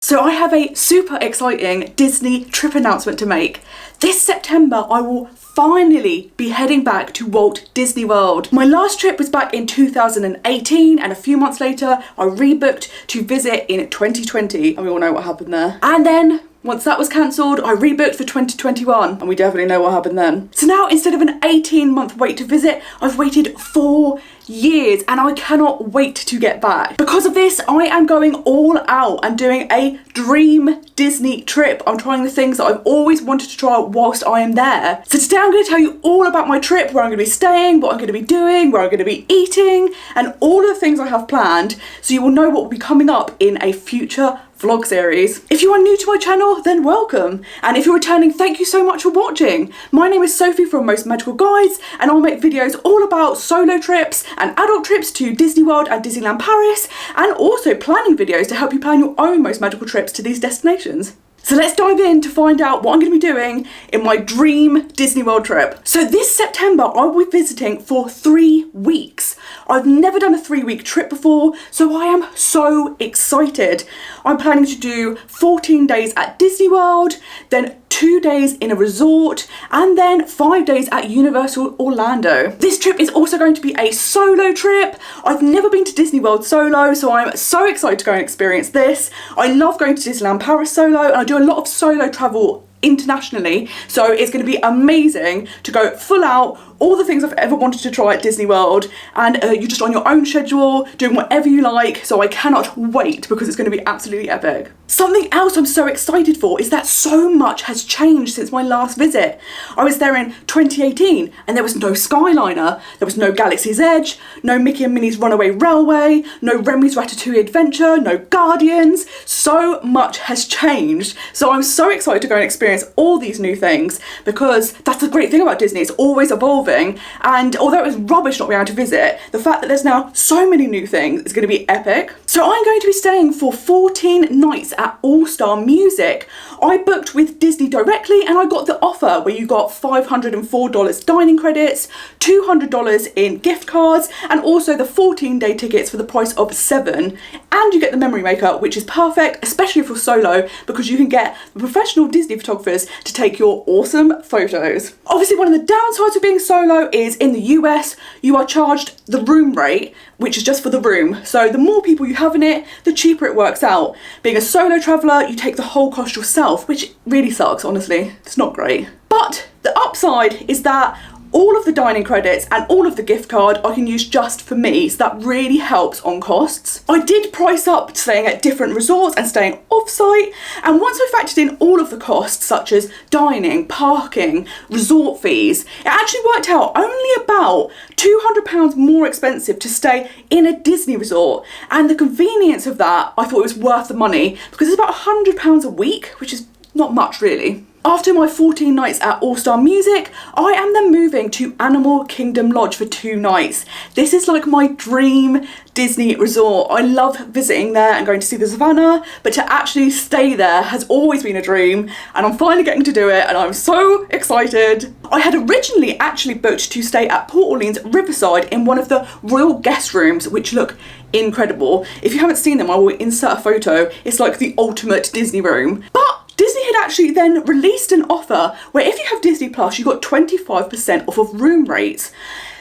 So I have a super exciting Disney trip announcement to make. This September I will finally be heading back to Walt Disney World. My last trip was back in 2018 and a few months later I rebooked to visit in 2020 and we all know what happened there. And then once that was cancelled, I rebooked for 2021 and we definitely know what happened then. So now instead of an 18-month wait to visit, I've waited 4 years and I cannot wait to get back. Because of this, I am going all out and doing a dream Disney trip. I'm trying the things that I've always wanted to try whilst I am there. So today I'm going to tell you all about my trip, where I'm going to be staying, what I'm going to be doing, where I'm going to be eating, and all of the things I have planned, so you will know what will be coming up in a future vlog series. If you are new to my channel, then welcome. And if you're returning, thank you so much for watching. My name is Sophie from Most Magical Guides, and I'll make videos all about solo trips and adult trips to Disney World and Disneyland Paris, and also planning videos to help you plan your own most magical trips to these destinations. So let's dive in to find out what I'm going to be doing in my dream Disney World trip. So this September, I will be visiting for 3 weeks. I've never done a 3-week trip before, so I am so excited. I'm planning to do 14 days at Disney World, then 2 days in a resort, and then 5 days at Universal Orlando. This trip is also going to be a solo trip. I've never been to Disney World solo, so I'm so excited to go and experience this. I love going to Disneyland Paris solo, and I do a lot of solo travel internationally, so it's going to be amazing to go full out, all the things I've ever wanted to try at Disney World, and you're just on your own schedule, doing whatever you like, so I cannot wait because it's going to be absolutely epic. Something else I'm so excited for is that so much has changed since my last visit. I was there in 2018 and there was no Skyliner, there was no Galaxy's Edge, no Mickey and Minnie's Runaway Railway, no Remy's Ratatouille Adventure, no Guardians. So much has changed, so I'm so excited to go and experience all these new things, because that's the great thing about Disney, it's always evolving. And although it was rubbish not being able to visit, the fact that there's now so many new things is going to be epic. So I'm going to be staying for 14 nights at All Star Music. I booked with Disney directly and I got the offer where you got $504 dining credits, $200 in gift cards, and also the 14-day tickets for the price of $7. And you get the memory maker, which is perfect, especially for solo, because you can get the professional Disney photographers to take your awesome photos. Obviously, one of the downsides of being solo is in the US, you are charged the room rate, which is just for the room. So the more people you have in it, the cheaper it works out. Being a solo traveller, you take the whole cost yourself, which really sucks, honestly. It's not great. But the upside is that all of the dining credits and all of the gift card I can use just for me, so that really helps on costs. I did price up staying at different resorts and staying off-site, and once I factored in all of the costs such as dining, parking, resort fees, it actually worked out only about £200 more expensive to stay in a Disney resort, and the convenience of that, I thought it was worth the money, because it's about £100 a week, which is not much really. After my 14 nights at All Star Music, I am then moving to Animal Kingdom Lodge for 2 nights. This is like my dream Disney resort. I love visiting there and going to see the savannah, but to actually stay there has always been a dream, and I'm finally getting to do it and I'm so excited. I had originally actually booked to stay at Port Orleans Riverside in one of the royal guest rooms, which look incredible. If you haven't seen them, I will insert a photo. It's like the ultimate Disney room. But Disney had actually then released an offer where if you have Disney Plus, you got 25% off of room rates.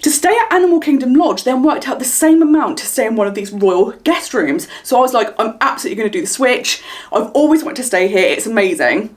To stay at Animal Kingdom Lodge then worked out the same amount to stay in one of these royal guest rooms. So I was like, I'm absolutely going to do the switch. I've always wanted to stay here. It's amazing.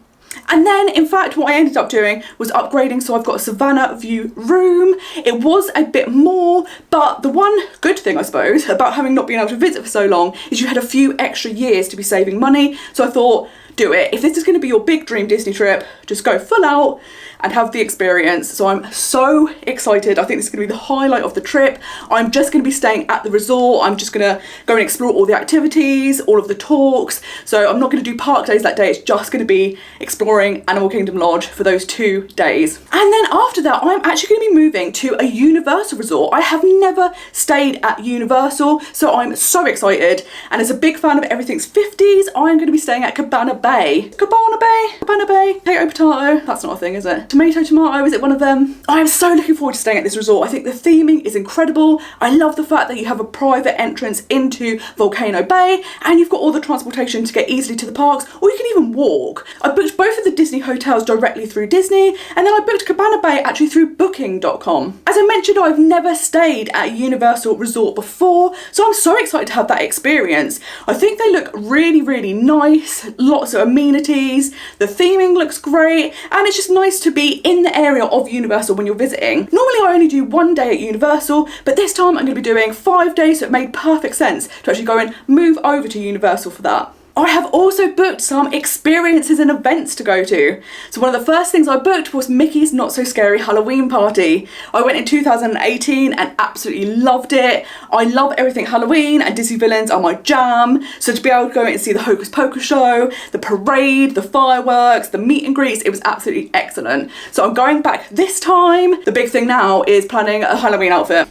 And then, in fact, what I ended up doing was upgrading, so I've got a Savannah view room. It was a bit more, but the one good thing, I suppose, about having not been able to visit for so long is you had a few extra years to be saving money. So I thought, do it. If this is going to be your big dream Disney trip, just go full out and have the experience. So I'm so excited. I think this is going to be the highlight of the trip. I'm just going to be staying at the resort. I'm just going to go and explore all the activities, all of the talks. So I'm not going to do park days that day. It's just going to be exploring exploring Animal Kingdom Lodge for those 2 days. And then after that, I'm actually going to be moving to a Universal resort. I have never stayed at Universal, so I'm so excited. And as a big fan of everything's 50s, I'm going to be staying at Cabana Bay. Cabana Bay? Cabana Bay? Potato, potato. That's not a thing, is it? Tomato, tomato, is it one of them? I am so looking forward to staying at this resort. I think the theming is incredible. I love the fact that you have a private entrance into Volcano Bay, and you've got all the transportation to get easily to the parks, or you can even walk. I booked both of the Disney hotels directly through Disney, and then I booked Cabana Bay actually through booking.com. As I mentioned, I've never stayed at a Universal resort before, so I'm so excited to have that experience. I think they look really, really nice, lots of amenities, the theming looks great, and it's just nice to be in the area of Universal when you're visiting. Normally I only do 1 day at Universal, but this time I'm going to be doing 5 days, so it made perfect sense to actually go and move over to Universal for that. I have also booked some experiences and events to go to. So one of the first things I booked was Mickey's Not So Scary Halloween Party. I went in 2018 and absolutely loved it. I love everything Halloween, and Disney villains are my jam. So to be able to go and see the Hocus Pocus show, the parade, the fireworks, the meet and greets, it was absolutely excellent. So I'm going back this time. The big thing now is planning a Halloween outfit.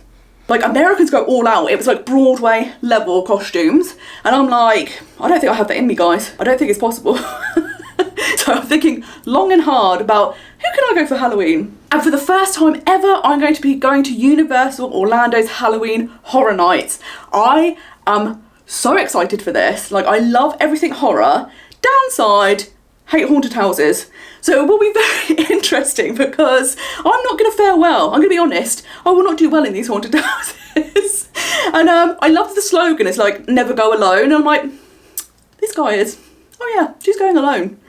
Like, Americans go all out. It was like Broadway level costumes. And I'm like, I don't think I have that in me, guys. I don't think it's possible. So I'm thinking long and hard about who can I go for Halloween? And for the first time ever, I'm going to be going to Universal Orlando's Halloween Horror Nights. I am so excited for this. Like, I love everything horror. Downside, hate haunted houses. So it will be very interesting because I'm not going to fare well. I'm going to be honest. I will not do well in these haunted houses. And I love the slogan. It's like, never go alone. And I'm like, this guy is. Oh yeah, she's going alone.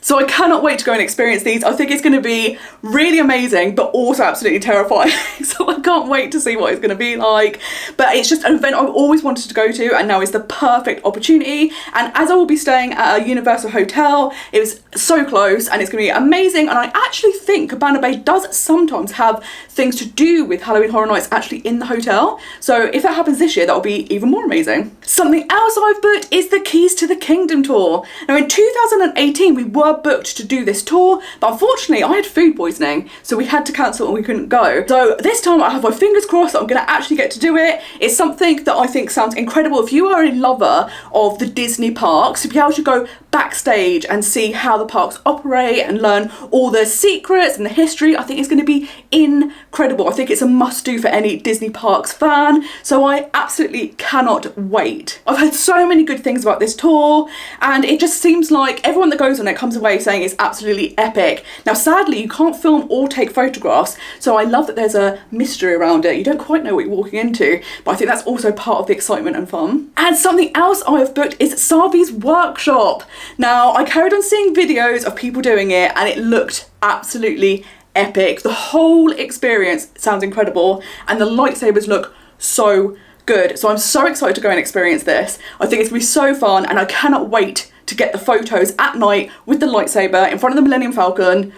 So I cannot wait to go and experience these. I think it's going to be really amazing, but also absolutely terrifying. So I can't wait to see what it's going to be like. But it's just an event I've always wanted to go to, and now is the perfect opportunity. And as I will be staying at a Universal hotel, it was so close and it's going to be amazing. And I actually think Cabana Bay does sometimes have things to do with Halloween Horror Nights actually in the hotel. So if that happens this year, that will be even more amazing. Something else I've booked is the Keys to the Kingdom tour. Now in 2018, we were booked to do this tour, but unfortunately I had food poisoning, so we had to cancel and we couldn't go. So this time I have my fingers crossed that I'm going to actually get to do it. It's something that I think sounds incredible. If you are a lover of the Disney parks, to be able to go backstage and see how the parks operate and learn all the secrets and the history, I think it's going to be incredible. I think it's a must do for any Disney parks fan, so I absolutely cannot wait. I've heard so many good things about this tour, and it just seems like everyone that goes on it comes away saying it's absolutely epic. Now sadly you can't film or take photographs, so I love that there's a mystery around it. You don't quite know what you're walking into, but I think that's also part of the excitement and fun. And something else I have booked is Savi's workshop. Now I carried on seeing videos of people doing it and it looked absolutely epic. The whole experience sounds incredible and the lightsabers look so good. So I'm so excited to go and experience this. I think it's gonna be so fun and I cannot wait to get the photos at night with the lightsaber in front of the Millennium Falcon.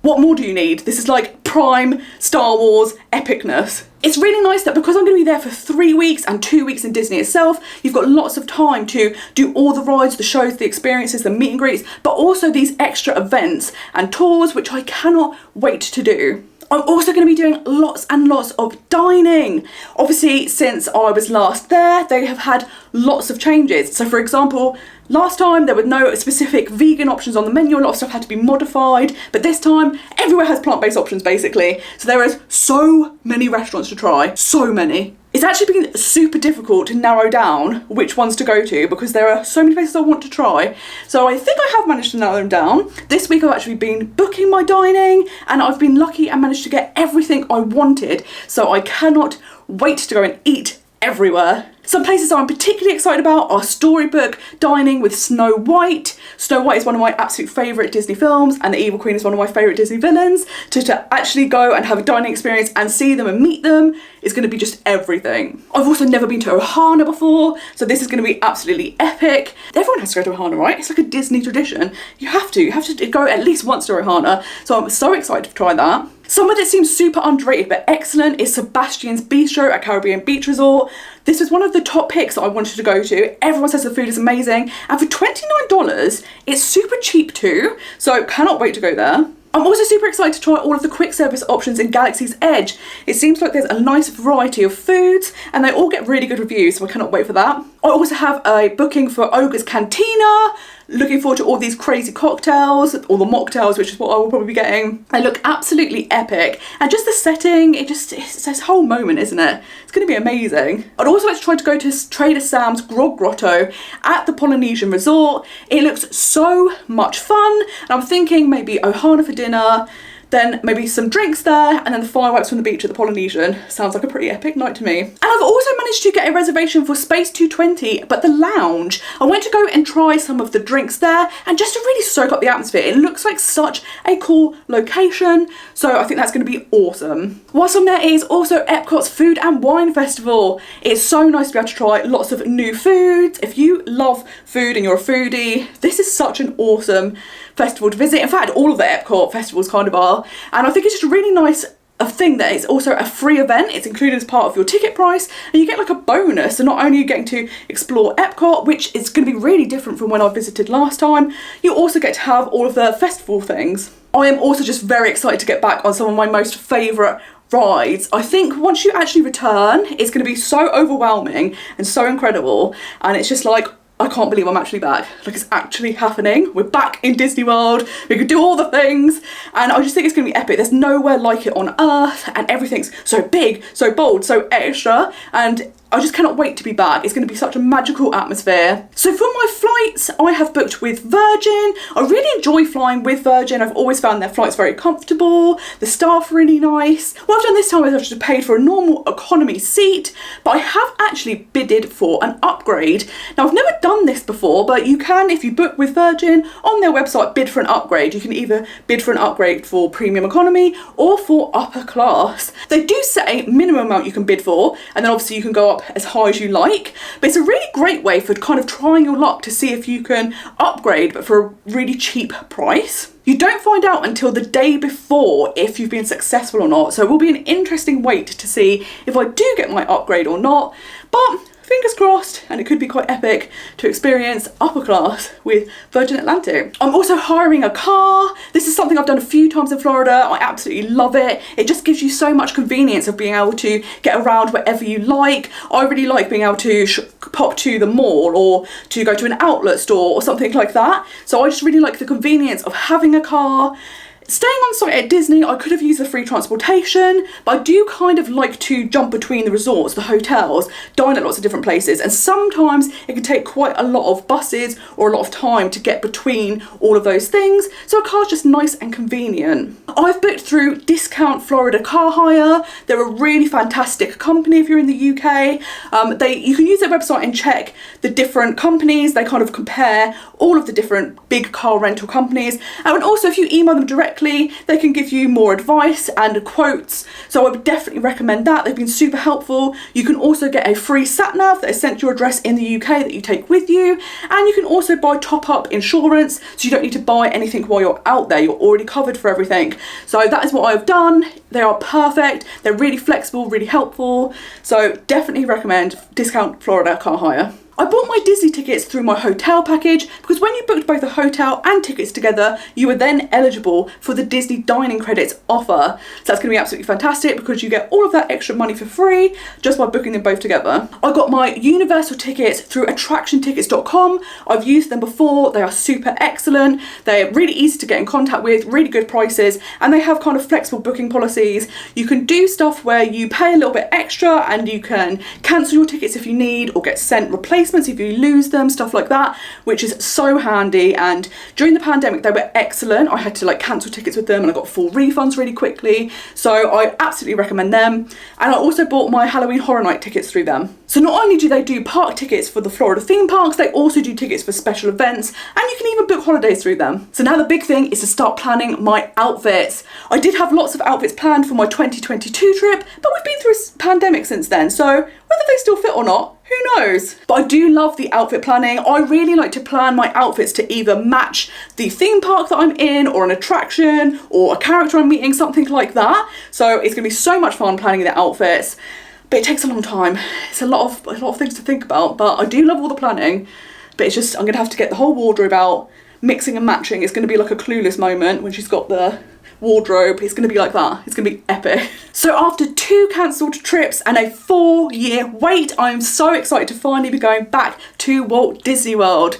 What more do you need? This is like prime Star Wars epicness. It's really nice that because I'm going to be there for 3 weeks and 2 weeks in Disney itself, you've got lots of time to do all the rides, the shows, the experiences, the meet and greets, but also these extra events and tours, which I cannot wait to do. I'm also going to be doing lots and lots of dining. Obviously, since I was last there, they have had lots of changes. So for example, last time there were no specific vegan options on the menu, a lot of stuff had to be modified, but this time everywhere has plant-based options basically. So there is so many restaurants to try, so many. It's actually been super difficult to narrow down which ones to go to because there are so many places I want to try. So I think I have managed to narrow them down. This week I've actually been booking my dining and I've been lucky and managed to get everything I wanted. So I cannot wait to go and eat everywhere. Some places I'm particularly excited about are Storybook Dining with Snow White. Snow White is one of my absolute favourite Disney films and the Evil Queen is one of my favourite Disney villains. To actually go and have a dining experience and see them and meet them is going to be just everything. I've also never been to Ohana before, so this is going to be absolutely epic. Everyone has to go to Ohana, right? It's like a Disney tradition. You have to go at least once to Ohana, so I'm so excited to try that. Somewhere that seems super underrated but excellent is Sebastian's Bistro at Caribbean Beach Resort. This was one of the top picks that I wanted to go to. Everyone says the food is amazing, and for $29, it's super cheap too, so cannot wait to go there. I'm also super excited to try all of the quick service options in Galaxy's Edge. It seems like there's a nice variety of foods and they all get really good reviews, so I cannot wait for that. I also have a booking for Ogre's Cantina. Looking forward to all these crazy cocktails, or the mocktails, which is what I will probably be getting. They look absolutely epic, and just the setting, it's this whole moment, isn't it? It's going to be amazing. I'd also like to try to go to Trader Sam's Grog Grotto at the Polynesian Resort. It looks so much fun, and I'm thinking maybe Ohana for dinner, then maybe some drinks there, and then the fireworks from the beach at the Polynesian. Sounds like a pretty epic night to me. And I've also managed to get a reservation for Space 220, but the lounge. I went to go and try some of the drinks there, and just to really soak up the atmosphere. It looks like such a cool location, so I think that's going to be awesome. Whilst I'm there, it is also Epcot's Food and Wine Festival. It's so nice to be able to try lots of new foods. If you love food and you're a foodie, this is such an awesome festival to visit. In fact, all of the Epcot festivals kind of are. And I think it's just a really nice thing that it's also a free event. It's included as part of your ticket price, and you get like a bonus. So not only are you getting to explore Epcot, which is going to be really different from when I visited last time, you also get to have all of the festival things. I am also just very excited to get back on some of my most favourite rides. I think once you actually return, it's going to be so overwhelming and so incredible, and it's just like, I can't believe I'm actually back. Like, it's actually happening. We're back in Disney World. We can do all the things. And I just think it's going to be epic. There's nowhere like it on Earth. And everything's so big, so bold, so extra. And I just cannot wait to be back. It's going to be such a magical atmosphere. So for my flights, I have booked with Virgin. I really enjoy flying with Virgin. I've always found their flights very comfortable. The staff are really nice. What I've done this time is I've just paid for a normal economy seat, but I have actually bidded for an upgrade. Now, I've never done this before, but you can, if you book with Virgin, on their website, bid for an upgrade. You can either bid for an upgrade for premium economy or for upper class. They do set a minimum amount you can bid for, and then obviously you can go up as high as you like, but it's a really great way for kind of trying your luck to see if you can upgrade, but for a really cheap price. You don't find out until the day before if you've been successful or not, so it will be an interesting wait to see if I do get my upgrade or not, but fingers crossed, and it could be quite epic to experience upper class with Virgin Atlantic. I'm also hiring a car. This is something I've done a few times in Florida. I absolutely love it. It just gives you so much convenience of being able to get around wherever you like. I really like being able to pop to the mall or to go to an outlet store or something like that. So I just really like the convenience of having a car. Staying on site at Disney, I could have used the free transportation, but I do kind of like to jump between the resorts, the hotels, dine at lots of different places, and sometimes it can take quite a lot of buses or a lot of time to get between all of those things, so a car's just nice and convenient. I've booked through Discount Florida Car Hire. They're a really fantastic company if you're in the UK. You can use their website and check the different companies. They kind of compare all of the different big car rental companies, and also if you email them directly, they can give you more advice and quotes, so I would definitely recommend that. They've been super helpful. You can also get a free sat nav that is sent to your address in the UK that you take with you, and you can also buy top-up insurance, so you don't need to buy anything while you're out there. You're already covered for everything. So that is what I've done. They are perfect. They're really flexible, really helpful, so definitely recommend Discount Florida Car Hire. I bought my Disney tickets through my hotel package because when you booked both the hotel and tickets together, you were then eligible for the Disney dining credits offer. So that's going to be absolutely fantastic because you get all of that extra money for free just by booking them both together. I got my Universal tickets through attractiontickets.com. I've used them before. They are super excellent. They're really easy to get in contact with, really good prices, and they have kind of flexible booking policies. You can do stuff where you pay a little bit extra and you can cancel your tickets if you need or get sent replacements if you lose them, stuff like that, which is so handy. And during the pandemic they were excellent. I had to like cancel tickets with them and I got full refunds really quickly, so I absolutely recommend them. And I also bought my Halloween Horror Night tickets through them. So not only do they do park tickets for the Florida theme parks, they also do tickets for special events, and you can even book holidays through them. So now the big thing is to start planning my outfits. I did have lots of outfits planned Disneyland for my 2022 trip, but we've been through a pandemic since then, so whether they still fit or not, who knows? But I do love the outfit planning. I really like to plan my outfits to either match the theme park that I'm in, or an attraction, or a character I'm meeting, something like that. So it's gonna be so much fun planning the outfits, but it takes a long time. It's a lot of things to think about, but I do love all the planning, but it's just, I'm gonna have to get the whole wardrobe out, mixing and matching. It's gonna be like a Clueless moment when she's got the wardrobe. It's gonna be like that. It's gonna be epic. So after 2 cancelled trips and a 4-year wait, I'm so excited to finally be going back to Walt Disney World.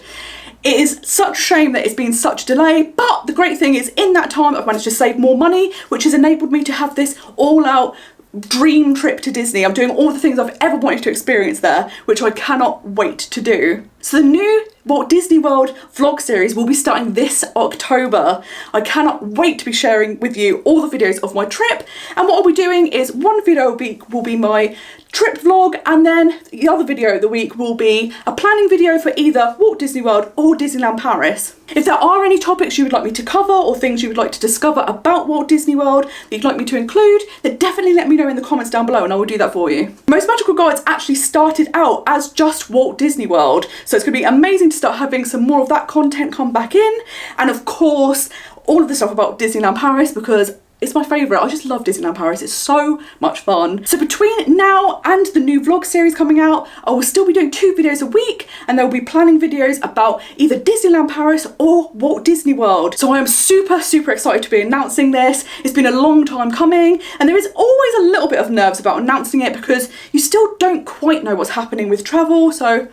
It is such a shame that it's been such a delay, but the great thing is in that time I've managed to save more money, which has enabled me to have this all-out dream trip to Disney. I'm doing all the things I've ever wanted to experience there, which I cannot wait to do. So the new Walt Disney World vlog series will be starting this October. I cannot wait to be sharing with you all the videos of my trip, and what I'll be doing is one video a week will be my trip vlog, and then the other video of the week will be a planning video for either Walt Disney World or Disneyland Paris. If there are any topics you would like me to cover or things you would like to discover about Walt Disney World that you'd like me to include, then definitely let me know in the comments down below and I will do that for you. Most Magical Guides actually started out as just Walt Disney World, so it's going to be amazing to start having some more of that content come back in, and of course all of the stuff about Disneyland Paris, because it's my favourite. I just love Disneyland Paris. It's so much fun. So between now and the new vlog series coming out, I will still be doing 2 videos a week, and there will be planning videos about either Disneyland Paris or Walt Disney World. So I am super excited to be announcing this. It's been a long time coming, and there is always a little bit of nerves about announcing it because you still don't quite know what's happening with travel, so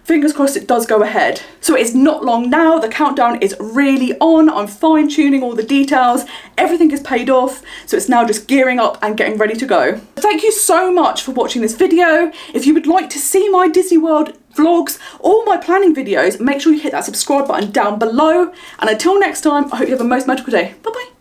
fingers crossed it does go ahead. So it's not long now, the countdown is really on, I'm fine tuning all the details, everything is paid off, so it's now just gearing up and getting ready to go. Thank you so much for watching this video. If you would like to see my Disney World vlogs or my planning videos, make sure you hit that subscribe button down below, and until next time, I hope you have a most magical day. Bye bye.